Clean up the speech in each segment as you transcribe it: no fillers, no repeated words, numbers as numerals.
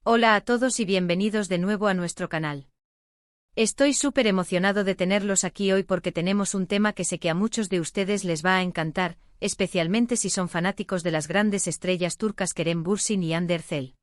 Hola a todos y bienvenidos de nuevo a nuestro canal. Estoy súper emocionado de tenerlos aquí hoy porque tenemos un tema que sé que a muchos de ustedes les va a encantar, especialmente si son fanáticos de las grandes estrellas turcas Kerem Bürsin y Hande Erçel.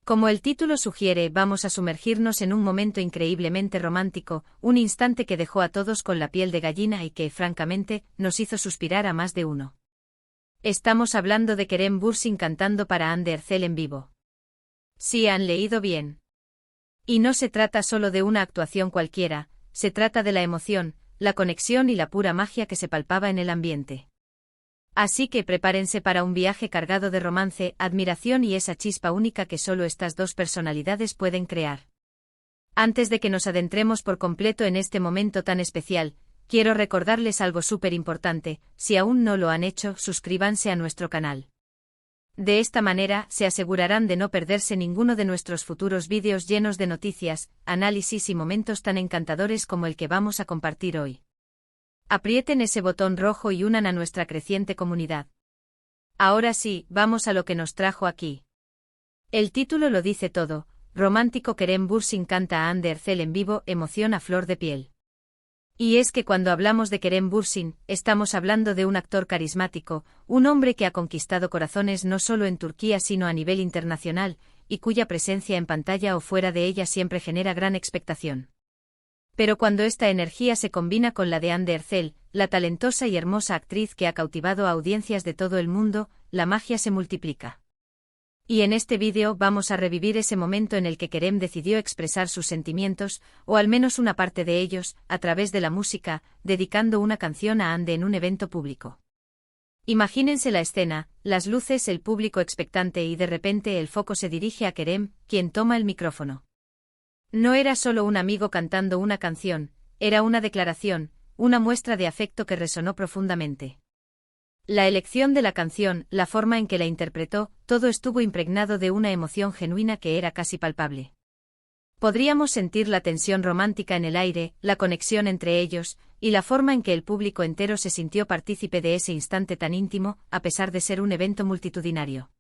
Como el título sugiere, vamos a sumergirnos en un momento increíblemente romántico, un instante que dejó a todos con la piel de gallina y que, francamente, nos hizo suspirar a más de uno. Estamos hablando de Kerem Bürsin cantando para Hande Erçel en vivo. Sí, han leído bien. Y no se trata solo de una actuación cualquiera, se trata de la emoción, la conexión y la pura magia que se palpaba en el ambiente. Así que prepárense para un viaje cargado de romance, admiración y esa chispa única que solo estas dos personalidades pueden crear. Antes de que nos adentremos por completo en este momento tan especial, quiero recordarles algo súper importante: si aún no lo han hecho, suscríbanse a nuestro canal. De esta manera, se asegurarán de no perderse ninguno de nuestros futuros vídeos llenos de noticias, análisis y momentos tan encantadores como el que vamos a compartir hoy. Aprieten ese botón rojo y unan a nuestra creciente comunidad. Ahora sí, vamos a lo que nos trajo aquí. El título lo dice todo: romántico Kerem Bürsin canta a Hande Erçel en vivo, emoción a flor de piel. Y es que cuando hablamos de Kerem Bürsin, estamos hablando de un actor carismático, un hombre que ha conquistado corazones no solo en Turquía sino a nivel internacional, y cuya presencia en pantalla o fuera de ella siempre genera gran expectación. Pero cuando esta energía se combina con la de Hande Erçel, la talentosa y hermosa actriz que ha cautivado a audiencias de todo el mundo, la magia se multiplica. Y en este vídeo vamos a revivir ese momento en el que Kerem decidió expresar sus sentimientos, o al menos una parte de ellos, a través de la música, dedicando una canción a Hande en un evento público. Imagínense la escena, las luces, el público expectante y de repente el foco se dirige a Kerem, quien toma el micrófono. No era solo un amigo cantando una canción, era una declaración, una muestra de afecto que resonó profundamente. La elección de la canción, la forma en que la interpretó, todo estuvo impregnado de una emoción genuina que era casi palpable. Podríamos sentir la tensión romántica en el aire, la conexión entre ellos, y la forma en que el público entero se sintió partícipe de ese instante tan íntimo, a pesar de ser un evento multitudinario.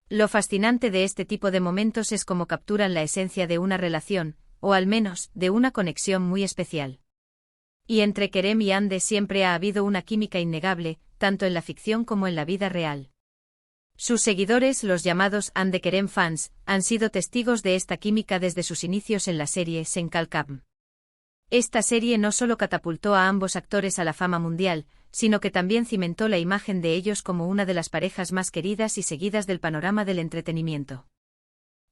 Lo fascinante de este tipo de momentos es cómo capturan la esencia de una relación, o al menos, de una conexión muy especial. Y entre Kerem y Hande siempre ha habido una química innegable, tanto en la ficción como en la vida real. Sus seguidores, los llamados Hande Kerem fans, han sido testigos de esta química desde sus inicios en la serie Sen Kalkam. Esta serie no solo catapultó a ambos actores a la fama mundial, sino que también cimentó la imagen de ellos como una de las parejas más queridas y seguidas del panorama del entretenimiento.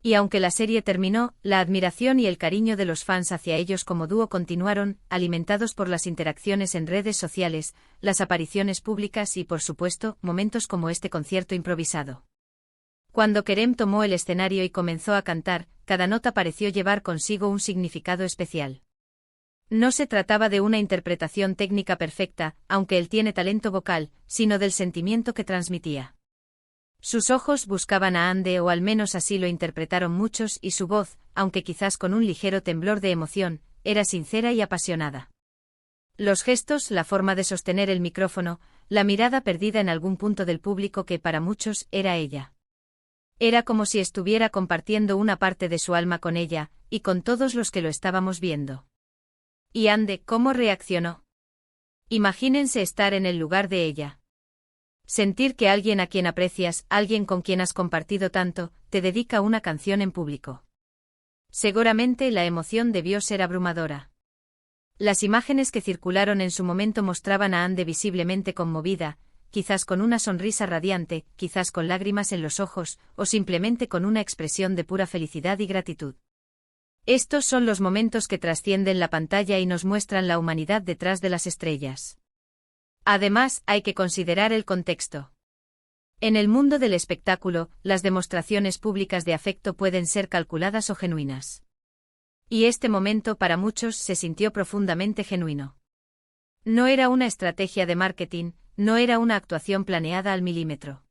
Y aunque la serie terminó, la admiración y el cariño de los fans hacia ellos como dúo continuaron, alimentados por las interacciones en redes sociales, las apariciones públicas y, por supuesto, momentos como este concierto improvisado. Cuando Kerem tomó el escenario y comenzó a cantar, cada nota pareció llevar consigo un significado especial. No se trataba de una interpretación técnica perfecta, aunque él tiene talento vocal, sino del sentimiento que transmitía. Sus ojos buscaban a Hande, o al menos así lo interpretaron muchos, y su voz, aunque quizás con un ligero temblor de emoción, era sincera y apasionada. Los gestos, la forma de sostener el micrófono, la mirada perdida en algún punto del público que para muchos era ella. Era como si estuviera compartiendo una parte de su alma con ella, y con todos los que lo estábamos viendo. ¿Y Hande cómo reaccionó? Imagínense estar en el lugar de ella. Sentir que alguien a quien aprecias, alguien con quien has compartido tanto, te dedica una canción en público. Seguramente la emoción debió ser abrumadora. Las imágenes que circularon en su momento mostraban a Hande visiblemente conmovida, quizás con una sonrisa radiante, quizás con lágrimas en los ojos, o simplemente con una expresión de pura felicidad y gratitud. Estos son los momentos que trascienden la pantalla y nos muestran la humanidad detrás de las estrellas. Además, hay que considerar el contexto. En el mundo del espectáculo, las demostraciones públicas de afecto pueden ser calculadas o genuinas. Y este momento para muchos se sintió profundamente genuino. No era una estrategia de marketing, no era una actuación planeada al milímetro.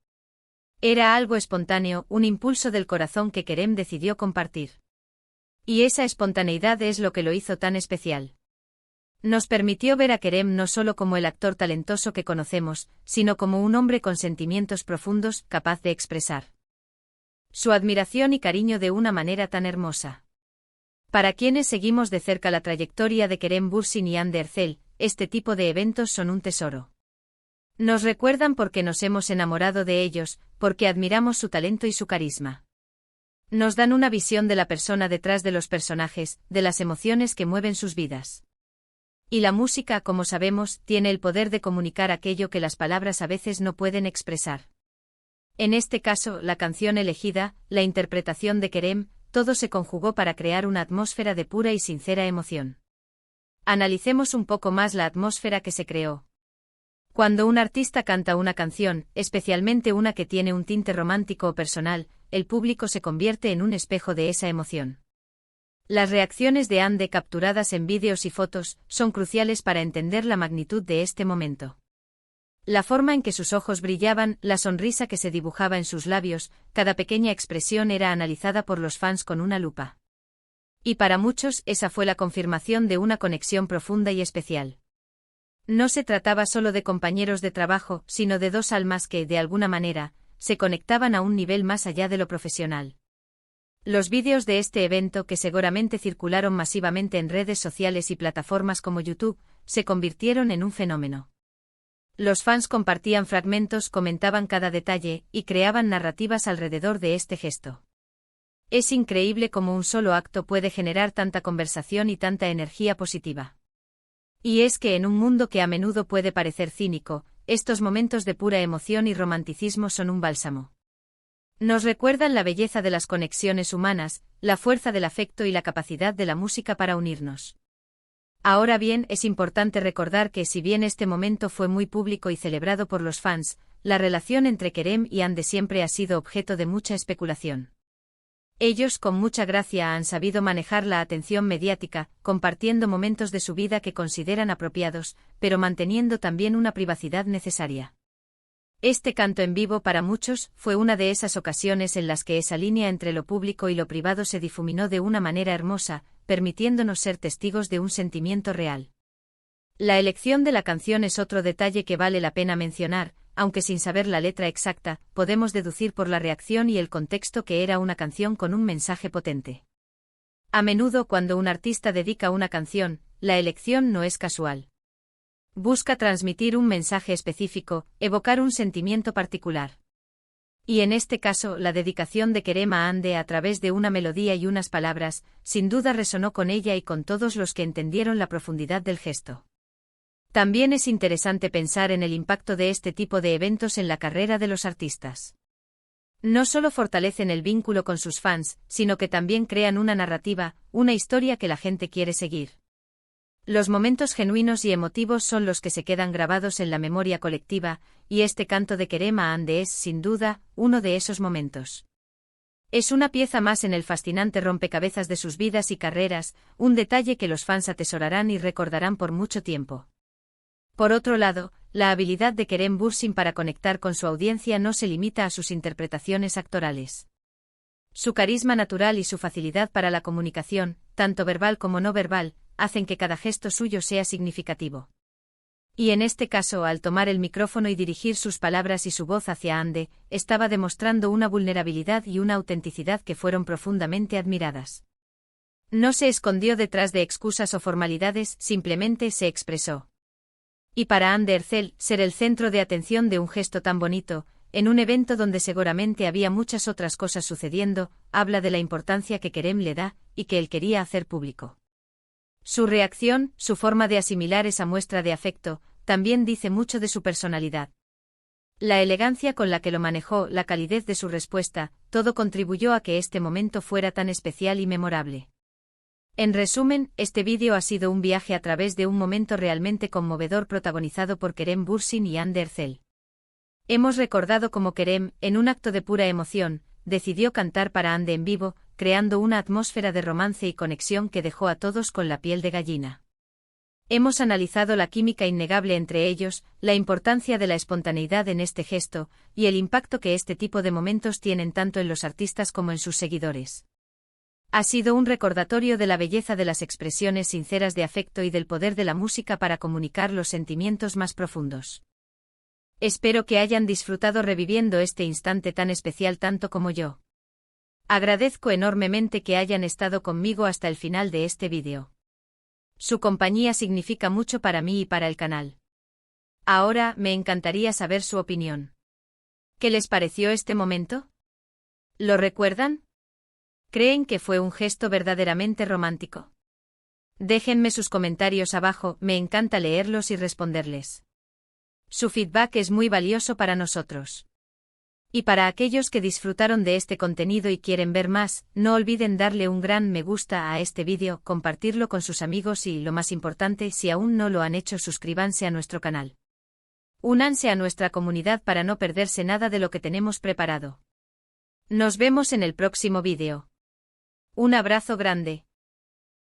Era algo espontáneo, un impulso del corazón que Kerem decidió compartir. Y esa espontaneidad es lo que lo hizo tan especial. Nos permitió ver a Kerem no solo como el actor talentoso que conocemos, sino como un hombre con sentimientos profundos, capaz de expresar su admiración y cariño de una manera tan hermosa. Para quienes seguimos de cerca la trayectoria de Kerem Bürsin y Hande Erçel, este tipo de eventos son un tesoro. Nos recuerdan porque nos hemos enamorado de ellos, porque admiramos su talento y su carisma. Nos dan una visión de la persona detrás de los personajes, de las emociones que mueven sus vidas. Y la música, como sabemos, tiene el poder de comunicar aquello que las palabras a veces no pueden expresar. En este caso, la canción elegida, la interpretación de Kerem, todo se conjugó para crear una atmósfera de pura y sincera emoción. Analicemos un poco más la atmósfera que se creó. Cuando un artista canta una canción, especialmente una que tiene un tinte romántico o personal, el público se convierte en un espejo de esa emoción. Las reacciones de Hande capturadas en vídeos y fotos son cruciales para entender la magnitud de este momento. La forma en que sus ojos brillaban, la sonrisa que se dibujaba en sus labios, cada pequeña expresión era analizada por los fans con una lupa. Y para muchos esa fue la confirmación de una conexión profunda y especial. No se trataba solo de compañeros de trabajo, sino de dos almas que, de alguna manera, se conectaban a un nivel más allá de lo profesional. Los vídeos de este evento, que seguramente circularon masivamente en redes sociales y plataformas como YouTube, se convirtieron en un fenómeno. Los fans compartían fragmentos, comentaban cada detalle, y creaban narrativas alrededor de este gesto. Es increíble cómo un solo acto puede generar tanta conversación y tanta energía positiva. Y es que en un mundo que a menudo puede parecer cínico, estos momentos de pura emoción y romanticismo son un bálsamo. Nos recuerdan la belleza de las conexiones humanas, la fuerza del afecto y la capacidad de la música para unirnos. Ahora bien, es importante recordar que si bien este momento fue muy público y celebrado por los fans, la relación entre Kerem y Hande siempre ha sido objeto de mucha especulación. Ellos con mucha gracia han sabido manejar la atención mediática, compartiendo momentos de su vida que consideran apropiados, pero manteniendo también una privacidad necesaria. Este canto en vivo para muchos fue una de esas ocasiones en las que esa línea entre lo público y lo privado se difuminó de una manera hermosa, permitiéndonos ser testigos de un sentimiento real. La elección de la canción es otro detalle que vale la pena mencionar, aunque sin saber la letra exacta, podemos deducir por la reacción y el contexto que era una canción con un mensaje potente. A menudo cuando un artista dedica una canción, la elección no es casual. Busca transmitir un mensaje específico, evocar un sentimiento particular. Y en este caso, la dedicación de Kerem a Hande a través de una melodía y unas palabras, sin duda resonó con ella y con todos los que entendieron la profundidad del gesto. También es interesante pensar en el impacto de este tipo de eventos en la carrera de los artistas. No solo fortalecen el vínculo con sus fans, sino que también crean una narrativa, una historia que la gente quiere seguir. Los momentos genuinos y emotivos son los que se quedan grabados en la memoria colectiva, y este canto de Kerem a Hande es, sin duda, uno de esos momentos. Es una pieza más en el fascinante rompecabezas de sus vidas y carreras, un detalle que los fans atesorarán y recordarán por mucho tiempo. Por otro lado, la habilidad de Kerem Bürsin para conectar con su audiencia no se limita a sus interpretaciones actorales. Su carisma natural y su facilidad para la comunicación, tanto verbal como no verbal, hacen que cada gesto suyo sea significativo. Y en este caso, al tomar el micrófono y dirigir sus palabras y su voz hacia Hande, estaba demostrando una vulnerabilidad y una autenticidad que fueron profundamente admiradas. No se escondió detrás de excusas o formalidades, simplemente se expresó. Y para Hande Erçel, ser el centro de atención de un gesto tan bonito, en un evento donde seguramente había muchas otras cosas sucediendo, habla de la importancia que Kerem le da, y que él quería hacer público. Su reacción, su forma de asimilar esa muestra de afecto, también dice mucho de su personalidad. La elegancia con la que lo manejó, la calidez de su respuesta, todo contribuyó a que este momento fuera tan especial y memorable. En resumen, este vídeo ha sido un viaje a través de un momento realmente conmovedor protagonizado por Kerem Bürsin y Hande Erçel. Hemos recordado cómo Kerem, en un acto de pura emoción, decidió cantar para Hande en vivo, creando una atmósfera de romance y conexión que dejó a todos con la piel de gallina. Hemos analizado la química innegable entre ellos, la importancia de la espontaneidad en este gesto, y el impacto que este tipo de momentos tienen tanto en los artistas como en sus seguidores. Ha sido un recordatorio de la belleza de las expresiones sinceras de afecto y del poder de la música para comunicar los sentimientos más profundos. Espero que hayan disfrutado reviviendo este instante tan especial tanto como yo. Agradezco enormemente que hayan estado conmigo hasta el final de este vídeo. Su compañía significa mucho para mí y para el canal. Ahora, me encantaría saber su opinión. ¿Qué les pareció este momento? ¿Lo recuerdan? ¿Creen que fue un gesto verdaderamente romántico? Déjenme sus comentarios abajo, me encanta leerlos y responderles. Su feedback es muy valioso para nosotros. Y para aquellos que disfrutaron de este contenido y quieren ver más, no olviden darle un gran me gusta a este vídeo, compartirlo con sus amigos y, lo más importante, si aún no lo han hecho, suscríbanse a nuestro canal. Únanse a nuestra comunidad para no perderse nada de lo que tenemos preparado. Nos vemos en el próximo vídeo. Un abrazo grande.